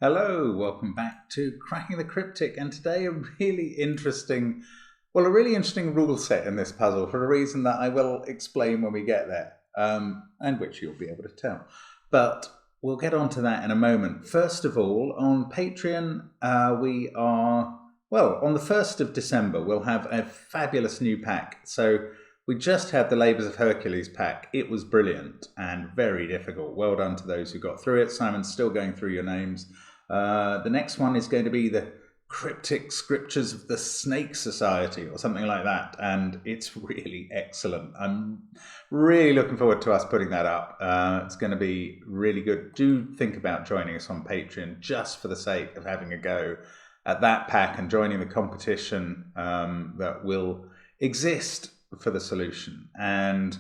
Hello, welcome back to Cracking the Cryptic, and today a really interesting rule set in this puzzle for a reason that I will explain when we get there, and which you'll be able to tell. But we'll get on to that in a moment. First of all, on Patreon, on the 1st of December, we'll have a fabulous new pack. So we just had the Labours of Hercules pack. It was brilliant and very difficult. Well done to those who got through it. Simon's still going through your names. The next one is going to be the Cryptic Scriptures of the Snake Society or something like that, and it's really excellent. I'm really looking forward to us putting that up. It's going to be really good. Do think about joining us on Patreon just for the sake of having a go at that pack and joining the competition that will exist for the solution. And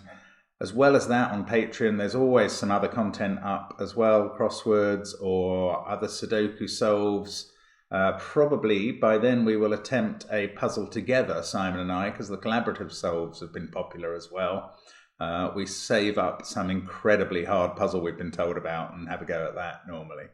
as well as that, on Patreon, there's always some other content up as well, crosswords or other Sudoku solves. Probably by then we will attempt a puzzle together, Simon and I, because the collaborative solves have been popular as well. We save up some incredibly hard puzzle we've been told about and have a go at that normally.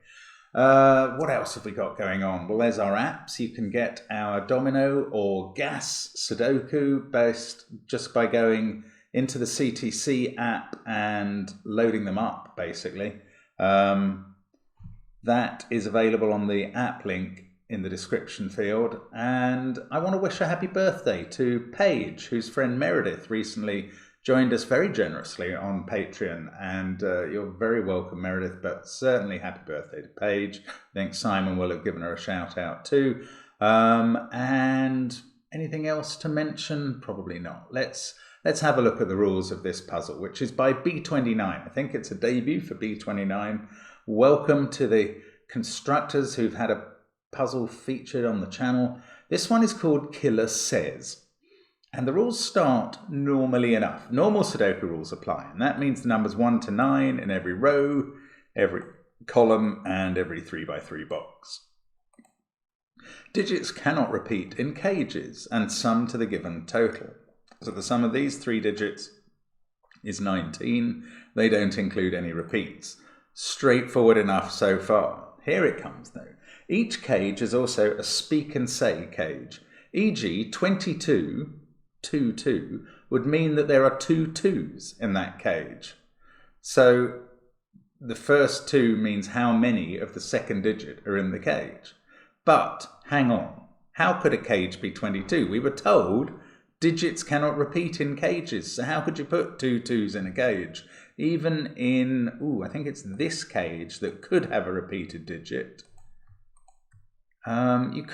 What else have we got going on? Well, there's our apps. You can get our domino or gas Sudoku based just by going into the CTC app and loading them up, basically. That is available on the app link in the description field. And I want to wish a happy birthday to Paige, whose friend Meredith recently joined us very generously on Patreon. And you're very welcome, Meredith, but certainly happy birthday to Paige. I think Simon will have given her a shout out too. And anything else to mention? Probably not. Let's have a look at the rules of this puzzle, which is by B29. I think it's a debut for B29. Welcome to the constructors who've had a puzzle featured on the channel. This one is called Killer Says. And the rules start normally enough. Normal Sudoku rules apply, and that means the numbers 1 to 9 in every row, every column, and every 3x3 box. Digits cannot repeat in cages and sum to the given total. So the sum of these 3 digits is 19. They don't include any repeats. Straightforward enough so far. Here it comes though. Each cage is also a speak and say cage. E.g. 22, 2, 2 would mean that there are 2 2s in that cage. So the first 2 means how many of the second digit are in the cage. But hang on. How could a cage be 22? We were told digits cannot repeat in cages, so how could you put 2 2s in a cage? Even in, I think it's this cage that could have a repeated digit. It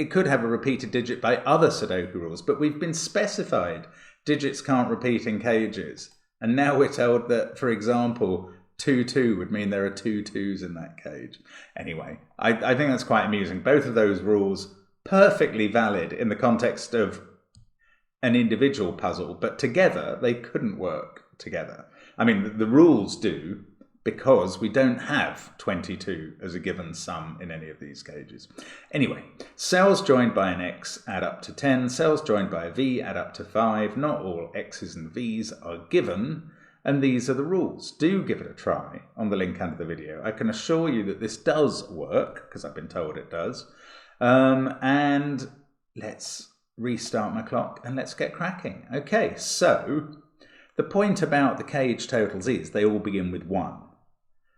could have a repeated digit by other Sudoku rules, but we've been specified digits can't repeat in cages. And now we're told that, for example, 2 2 would mean there are 2 2s in that cage. Anyway, I think that's quite amusing. Both of those rules perfectly valid in the context of an individual puzzle, but together they couldn't work together. I mean, the rules do, because we don't have 22 as a given sum in any of these cages. Anyway, cells joined by an X add up to 10, cells joined by a V add up to 5. Not all X's and V's are given, and these are the rules. Do give it a try on the link under the video. I can assure you that this does work, because I've been told it does. And let's restart my clock and let's get cracking. Okay, so the point about the cage totals is they all begin with 1.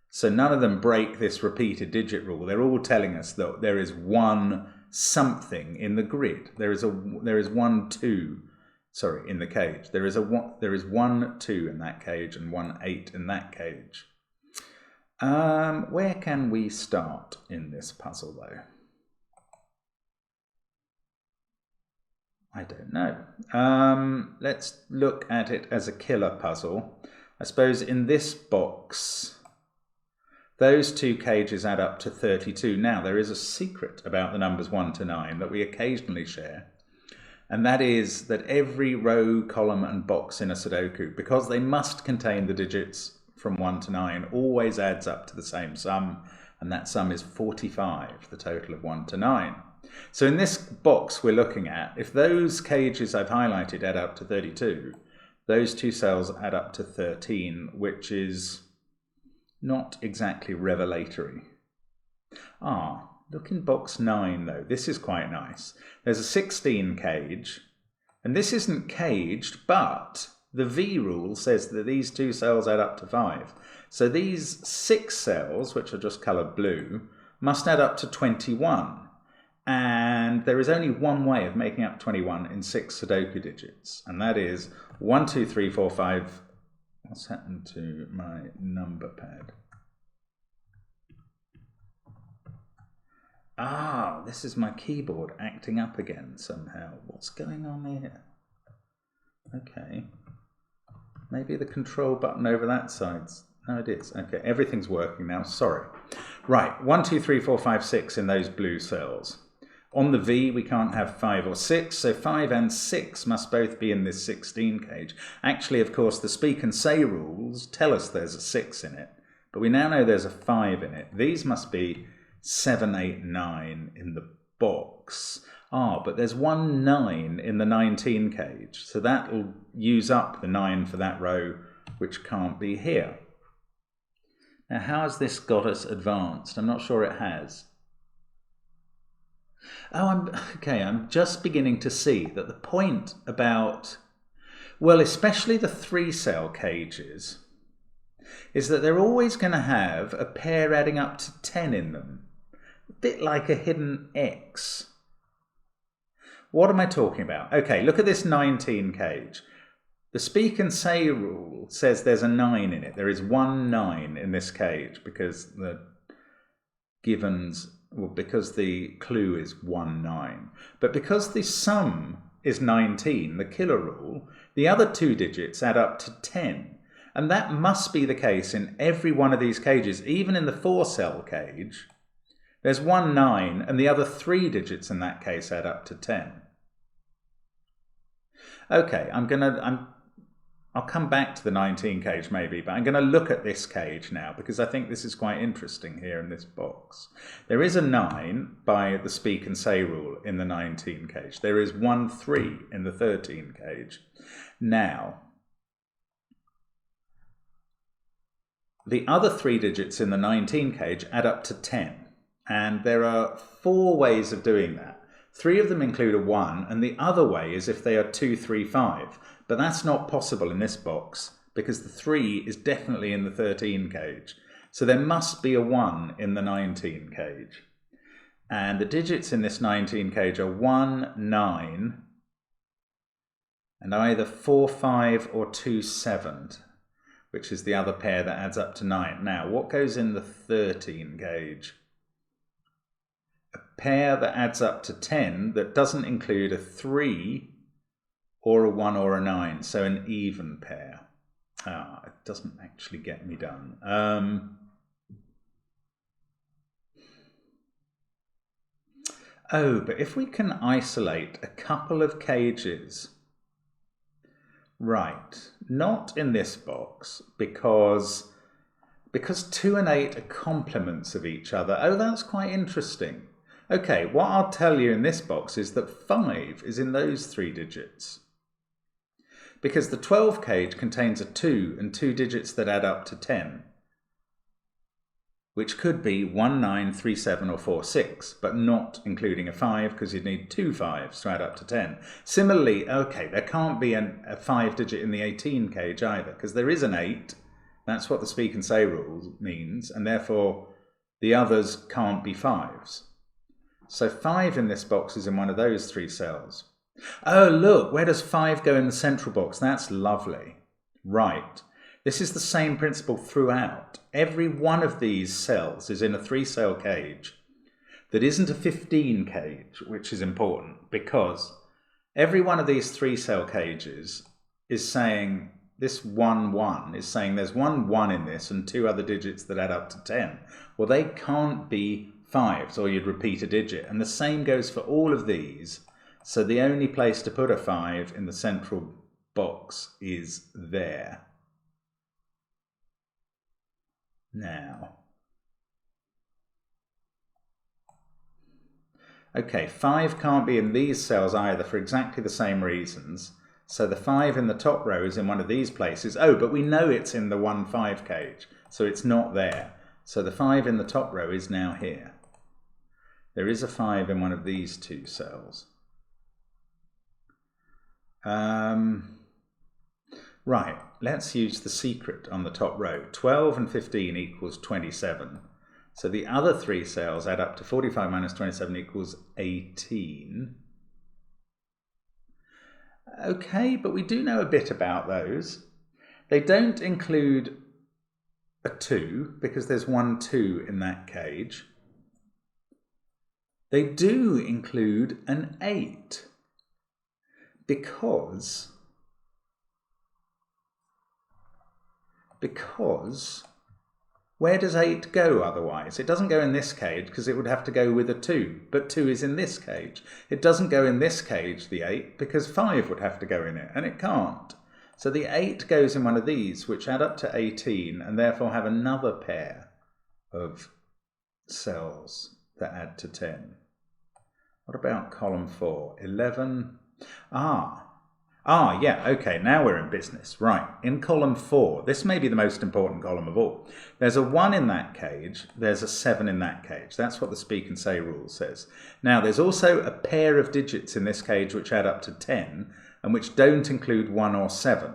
So none of them break this repeated digit rule. They're all telling us that there is 1 something in the grid. There is 1 2, sorry, in the cage. There is 1 2 in that cage and 1 8 in that cage. Where can we start in this puzzle though? I don't know. Let's look at it as a killer puzzle. I suppose in this box, those 2 cages add up to 32. Now, there is a secret about the numbers 1 to 9 that we occasionally share, and that is that every row, column, and box in a Sudoku, because they must contain the digits from 1 to 9, always adds up to the same sum, and that sum is 45, the total of 1 to 9. So in this box we're looking at, if those cages I've highlighted add up to 32, those 2 cells add up to 13, which is Not exactly revelatory. Ah, look in box 9 though. This is quite nice. There's a 16 cage, and this isn't caged, but the V rule says that these 2 cells add up to 5. So these 6 cells, which are just coloured blue, must add up to 21. And there is only one way of making up 21 in 6 Sudoku digits, and that is 1, 2, 3, 4, 5. What's happened to my number pad? Ah, this is my keyboard acting up again somehow. What's going on here? Okay. Maybe the control button over that side's... No, it is. Okay, everything's working now. Sorry. Right, 1, 2, 3, 4, 5, 6 in those blue cells. On the V, we can't have 5 or 6, so 5 and 6 must both be in this 16 cage. Actually, of course, the speak and say rules tell us there's a 6 in it, but we now know there's a 5 in it. These must be 7, 8, 9 in the box. Ah, but there's 1 9 in the 19 cage, so that'll use up the 9 for that row, which can't be here. Now, how has this got us advanced? I'm not sure it has. Oh, I'm just beginning to see that the point about, well, especially the 3-cell cages, is that they're always going to have a pair adding up to 10 in them. A bit like a hidden X. What am I talking about? Okay, look at this 19 cage. The speak and say rule says there's a 9 in it. There is 1 9 in this cage because the givens, well, because the clue is 1 9. But because the sum is 19, the killer rule, the other 2 digits add up to 10. And that must be the case in every one of these cages, even in the 4-cell cage. There's 1 9, and the other 3 digits in that case add up to 10. Okay, I'll come back to the 19 cage maybe, but I'm going to look at this cage now because I think this is quite interesting here in this box. There is a 9 by the speak and say rule in the 19 cage. There is 1 3 in the 13 cage. Now, the other 3 digits in the 19 cage add up to 10, and there are 4 ways of doing that. 3 of them include a 1, and the other way is if they are 2, 3, 5. But that's not possible in this box because the 3 is definitely in the 13 cage. So there must be a 1 in the 19 cage. And the digits in this 19 cage are 1, 9, and either 4, 5 or 2, 7, which is the other pair that adds up to 9. Now, what goes in the 13 cage? A pair that adds up to 10 that doesn't include a 3 or a 1 or a 9, so an even pair. Ah, it doesn't actually get me done. Oh, but if we can isolate a couple of cages, right, not in this box, because 2 and 8 are complements of each other. Oh, that's quite interesting. Okay, what I'll tell you in this box is that 5 is in those 3 digits. Because the 12 cage contains a 2 and 2 digits that add up to 10, which could be 1, 9, 3, 7 or 4, 6, but not including a 5 because you'd need 2 5s to add up to 10. Similarly, okay, there can't be a 5 digit in the 18 cage either because there is an 8. That's what the speak and say rule means, and therefore the others can't be 5s. So 5 in this box is in one of those 3 cells. Oh, look, where does 5 go in the central box? That's lovely. Right. This is the same principle throughout. Every one of these cells is in a 3-cell cage that isn't a 15 cage, which is important because every one of these 3-cell cages is saying, this 1 1 is saying there's 1 1 in this and 2 other digits that add up to 10. Well, they can't be 5s or you'd repeat a digit. And the same goes for all of these. So the only place to put a 5 in the central box is there. Now, okay, 5 can't be in these cells either for exactly the same reasons. So the 5 in the top row is in one of these places. Oh, but we know it's in the 1-5 cage, so it's not there. So the 5 in the top row is now here. There is a 5 in one of these two cells. Right, let's use the secret on the top row. 12 and 15 equals 27. So the other three cells add up to 45 minus 27 equals 18. Okay, but we do know a bit about those. They don't include a 2 because there's 1 2 in that cage. They do include an 8 because where does 8 go otherwise? It doesn't go in this cage because it would have to go with a 2, but 2 is in this cage. It doesn't go in this cage, the 8, because 5 would have to go in it, and it can't. So the 8 goes in one of these, which add up to 18, and therefore have another pair of cells that add to 10. What about column 4? 11. Yeah, okay, now we're in business. Right, in column 4, this may be the most important column of all. There's a 1 in that cage, there's a 7 in that cage. That's what the speak and say rule says. Now, there's also a pair of digits in this cage which add up to 10, and which don't include 1 or 7.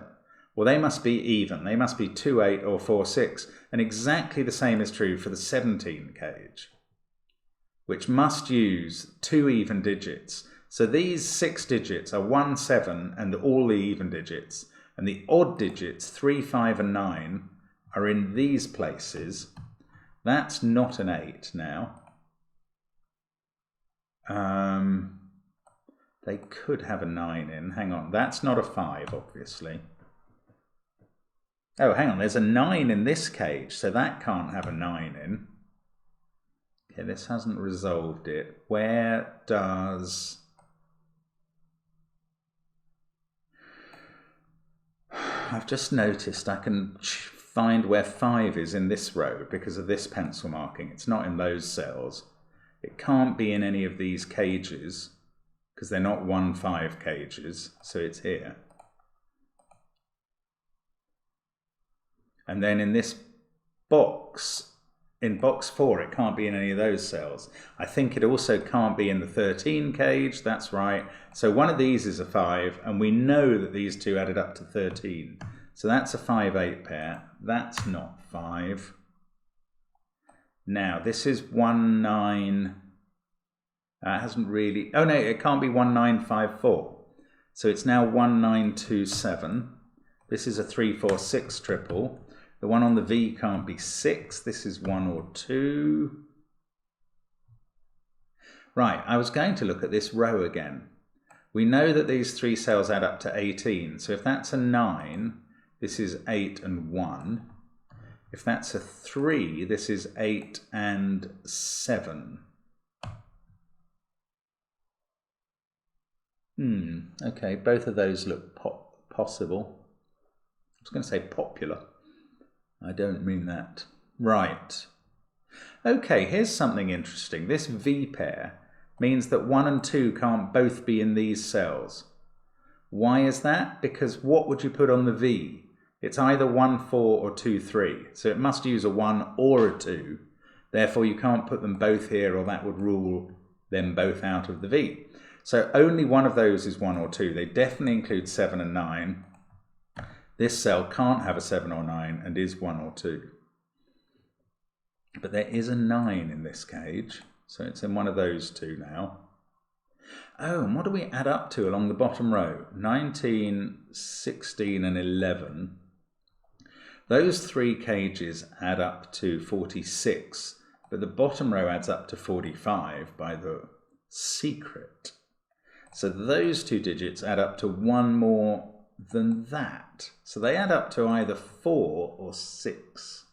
Well, they must be even. They must be 2, 8 or 4, 6. And exactly the same is true for the 17 cage, which must use 2 even digits. So these 6 digits are 1, 7, and all the even digits. And the odd digits, 3, 5, and 9, are in these places. That's not an 8 now. They could have a 9 in. Hang on, that's not a 5, obviously. Oh, hang on, there's a 9 in this cage, so that can't have a 9 in. Okay, this hasn't resolved it. Where does... I've just noticed I can find where 5 is in this row because of this pencil marking. It's not in those cells. It can't be in any of these cages because they're not 1-5 cages, so it's here. And then in this box, in box 4, it can't be in any of those cells. I think it also can't be in the 13 cage, that's right. So one of these is a 5, and we know that these two added up to 13. So that's a 5-8 pair. That's not 5. Now, this is 1-9. It hasn't really... Oh, no, it can't be 1-9-5-4. So it's now 1-9-2-7. This is a 3-4-6 triple. The one on the V can't be 6. This is 1 or 2. Right, I was going to look at this row again. We know that these 3 cells add up to 18. So if that's a 9, this is 8 and 1. If that's a 3, this is 8 and 7. Okay, both of those look possible. I was going to say popular. I don't mean that. Right. Okay, here's something interesting. This V pair means that 1 and 2 can't both be in these cells. Why is that? Because what would you put on the V? It's either 1, 4 or 2, 3. So it must use a 1 or a 2. Therefore, you can't put them both here or that would rule them both out of the V. So only one of those is 1 or 2. They definitely include 7 and 9. This cell can't have a 7 or 9 and is 1 or 2. But there is a 9 in this cage, so it's in one of those two now. Oh, and what do we add up to along the bottom row? 19, 16 and 11. Those 3 cages add up to 46, but the bottom row adds up to 45 by the secret. So those 2 digits add up to 1 more than that. So they add up to either 4 or 6.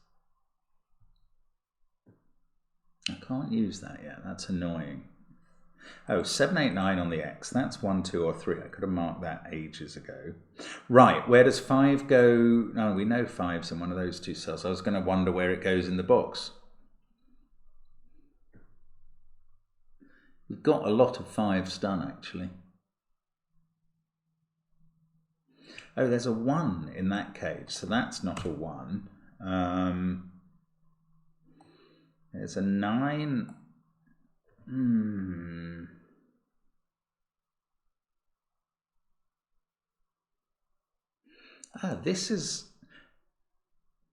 I can't use that yet. That's annoying. Oh, 7, 8, 9 on the X. That's 1, 2 or 3. I could have marked that ages ago. Right, where does 5 go? No, we know 5's in one of those 2 cells. I was going to wonder where it goes in the box. We've got a lot of 5's done, actually. Oh, there's a 1 in that cage, so that's not a 1. There's a 9. Ah, this is...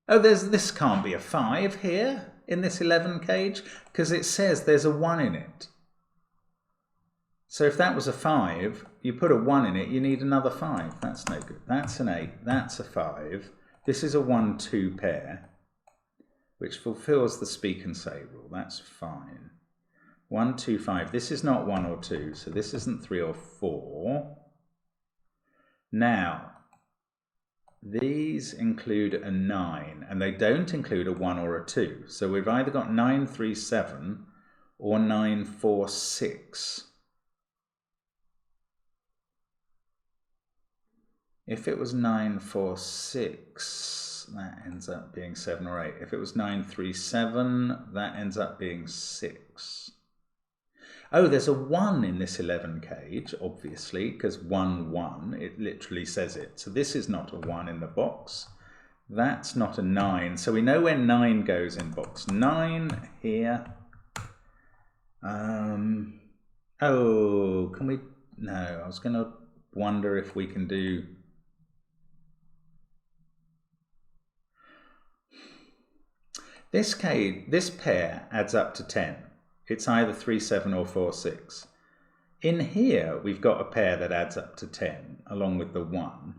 Oh, this can't be a 5 here in this 11 cage, because it says there's a 1 in it. So if that was a 5, you put a 1 in it, you need another 5. That's no good. That's an 8. That's a 5. This is a 1-2 pair, which fulfills the speak and say rule. That's fine. 1, 2, 5. This is not 1 or 2, so this isn't 3 or 4. Now, these include a 9, and they don't include a 1 or a 2. So we've either got 9, 3, 7 or 9, 4, 6. If it was 9, 4, 6, that ends up being 7 or 8. If it was 9, 3, 7, that ends up being 6. Oh, there's a 1 in this 11 cage, obviously, because 1, 1, it literally says it. So this is not a 1 in the box. That's not a 9. So we know where 9 goes in box 9 here. Oh, can we... No, I was going to wonder if we can do... This pair adds up to 10. It's either 3, 7 or 4, 6. In here, we've got a pair that adds up to 10, along with the 1.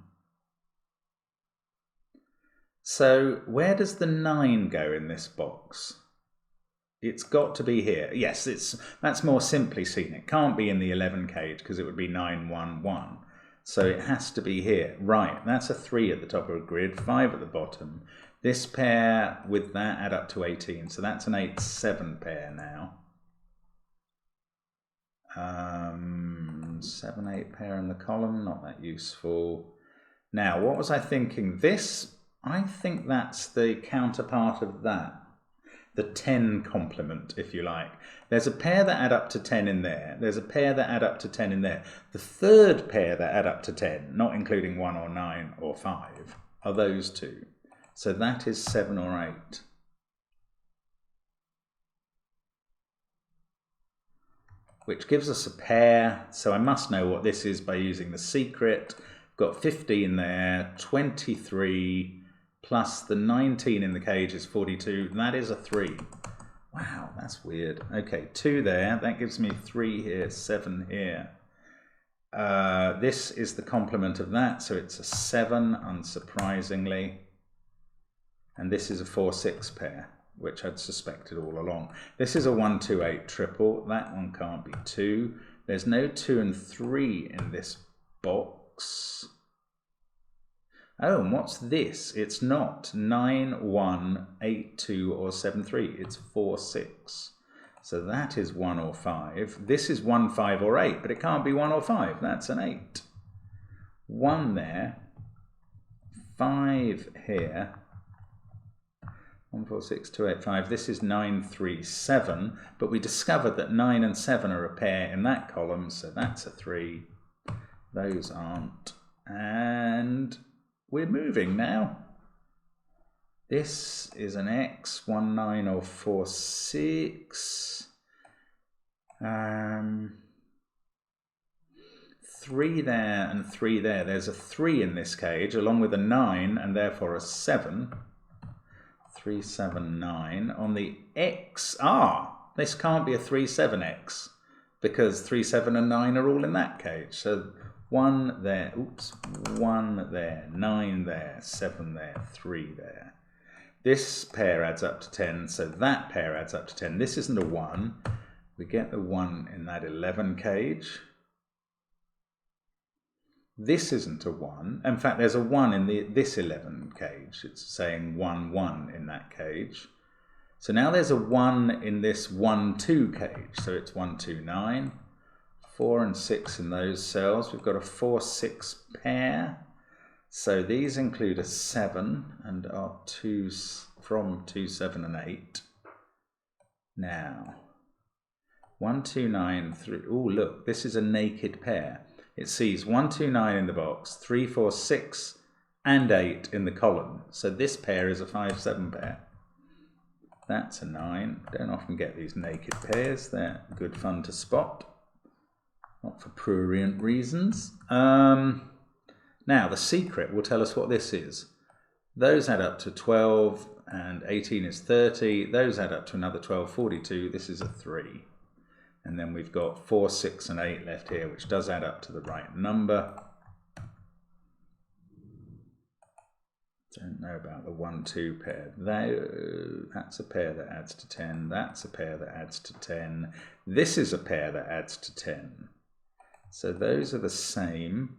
So where does the 9 go in this box? It's got to be here. Yes, that's more simply seen. It can't be in the 11 cage because it would be 9, 1, 1. So it has to be here. Right, that's a 3 at the top of a grid, 5 at the bottom. This pair with that add up to 18. So that's an 8, 7 pair now. 7, 8 pair in the column, not that useful. Now, what was I thinking? This, I think that's the counterpart of that. The 10 complement, if you like. There's a pair that add up to 10 in there. There's a pair that add up to 10 in there. The third pair that add up to 10, not including 1 or 9 or 5, are those two. So that is 7 or 8. Which gives us a pair. So I must know what this is by using the secret. Got 15 there, 23, plus the 19 in the cage is 42. That is a 3. Wow, that's weird. Okay, 2 there. That gives me 3 here, 7 here. This is the complement of that, so it's a 7, unsurprisingly. And this is a 4, 6 pair, which I'd suspected all along. This is a 1, 2, 8 triple. That one can't be 2. There's no 2 and 3 in this box. Oh, and what's this? It's not 9, 1, 8, 2, or 7, 3. It's 4, 6. So that is 1 or 5. This is 1, 5, or 8, but it can't be 1 or 5. That's an 8. 1 there. 5 here. 1, 4, 6, 2, 8, 5. This is 9, 3, 7. But we discovered that 9 and 7 are a pair in that column, so that's a 3. Those aren't. And we're moving now. This is an X, 1, 9, or 4, 6. 3 there and 3 there. There's a 3 in this cage, along with a 9, and therefore a 7. 3, 7, 9. On the X, this can't be a 3, 7 X, because 3, 7, and 9 are all in that cage. So 1 there, 1 there, 9 there, 7 there, 3 there. This pair adds up to 10, so that pair adds up to 10. This isn't a 1. We get the 1 in that 11 cage. This isn't a 1. In fact, there's a 1 in this 11 cage. It's saying 1, 1 in that cage. So now there's a 1 in this 1, 2 cage. So it's 1, 2, 9. 4 and 6 in those cells. We've got a 4, 6 pair. So these include a 7 and are 2s from 2, 7, and 8. Now, 1, 2, 9, 3. Oh, look, this is a naked pair. it sees 1, 2, 9 in the box, 3, 4, 6 and 8 in the column. So this pair is a 5, 7 pair. That's a 9. Don't often get these naked pairs. They're good fun to spot. Not for prurient reasons. Now the secret will tell us what this is. Those add up to 12 and 18 is 30. Those add up to another 12, 42. This is a 3. And then we've got 4, 6 and 8 left here, which does add up to the right number. Don't know about the 1, 2 pair. That's a pair that adds to 10. That's a pair that adds to 10. This is a pair that adds to 10. So those are the same.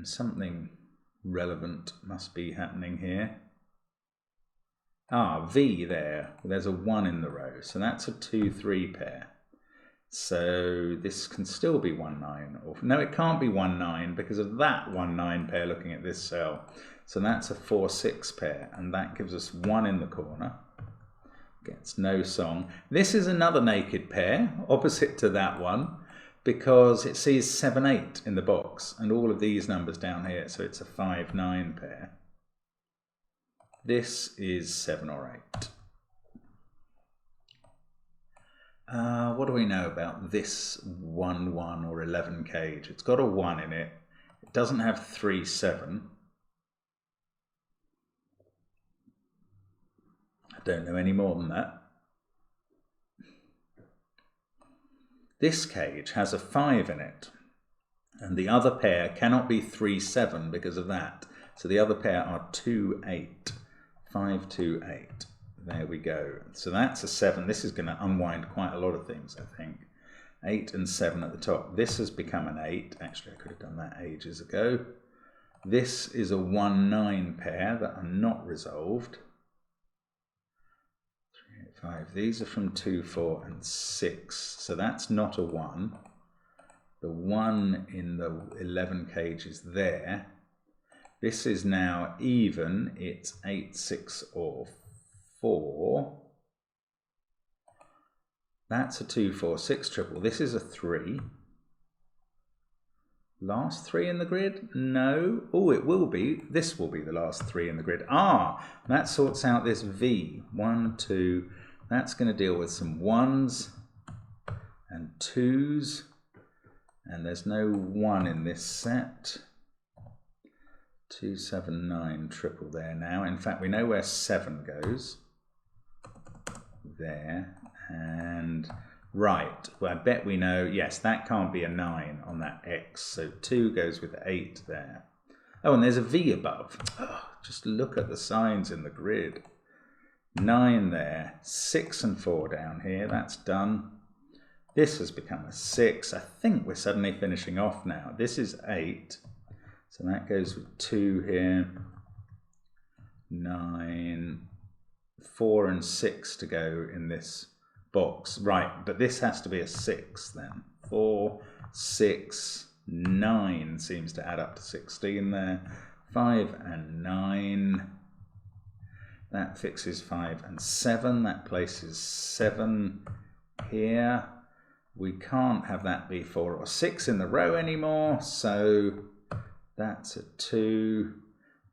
Something relevant must be happening here. V there. There's a 1 in the row. So that's a 2, 3 pair. So this can still be 1, 9. Or no, it can't be 1, 9 because of that 1, 9 pair looking at this cell. So that's a 4, 6 pair. And that gives us 1 in the corner. Gets no song. This is another naked pair, opposite to that one, because it sees 7, 8 in the box and all of these numbers down here. So it's a 5, 9 pair. This is 7 or 8. What do we know about this 1, 1 or 11 cage? It's got a 1 in it. It doesn't have 3, 7. I don't know any more than that. This cage has a 5 in it, and the other pair cannot be 3, 7 because of that. So the other pair are 2, 8. 5, 2, 8. There we go. So that's a 7. This is going to unwind quite a lot of things, I think. 8 and 7 at the top. This has become an 8. Actually, I could have done that ages ago. This is a 1, 9 pair that are not resolved. 3, 8, 5. These are from 2, 4 and 6. So that's not a 1. The 1 in the 11 cage is there. This is now even. It's 8, 6 or 4. That's a 2, 4, 6 triple. This is a 3. Last 3 in the grid? No. Oh, it will be. This will be the last 3 in the grid. That sorts out this V. 1, 2. That's going to deal with some 1s and 2s. And there's no 1 in this set. 2, 7, 9 triple there now. In fact, we know where 7 goes. There. And right. Well, I bet we know, yes, that can't be a 9 on that X. So 2 goes with 8 there. Oh, and there's a V above. Oh, just look at the signs in the grid. 9 there. 6 and 4 down here. That's done. This has become a 6. I think we're suddenly finishing off now. This is 8. So that goes with 2 here. 9. 4 and 6 to go in this box. Right, but this has to be a 6 then. 4, 6, 9 seems to add up to 16 there. 5 and 9. That fixes 5 and 7. That places 7 here. We can't have that be 4 or 6 in the row anymore, so that's a 2.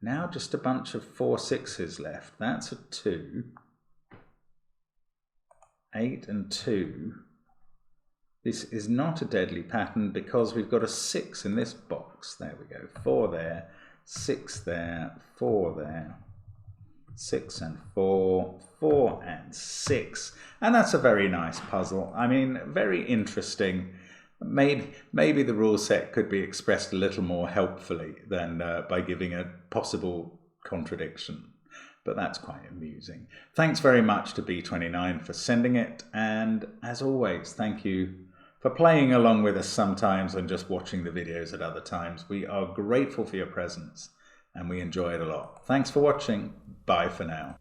Now just a bunch of 4 6s left. That's a 2. 8 and 2. This is not a deadly pattern because we've got a 6 in this box. There we go. 4 there, 6 there, 4 there. 6 and 4, 4 and 6. And that's a very nice puzzle. I mean, very interesting. Maybe the rule set could be expressed a little more helpfully than by giving a possible contradiction. But that's quite amusing. Thanks very much to B29 for sending it. And as always, thank you for playing along with us sometimes and just watching the videos at other times. We are grateful for your presence and we enjoy it a lot. Thanks for watching. Bye for now.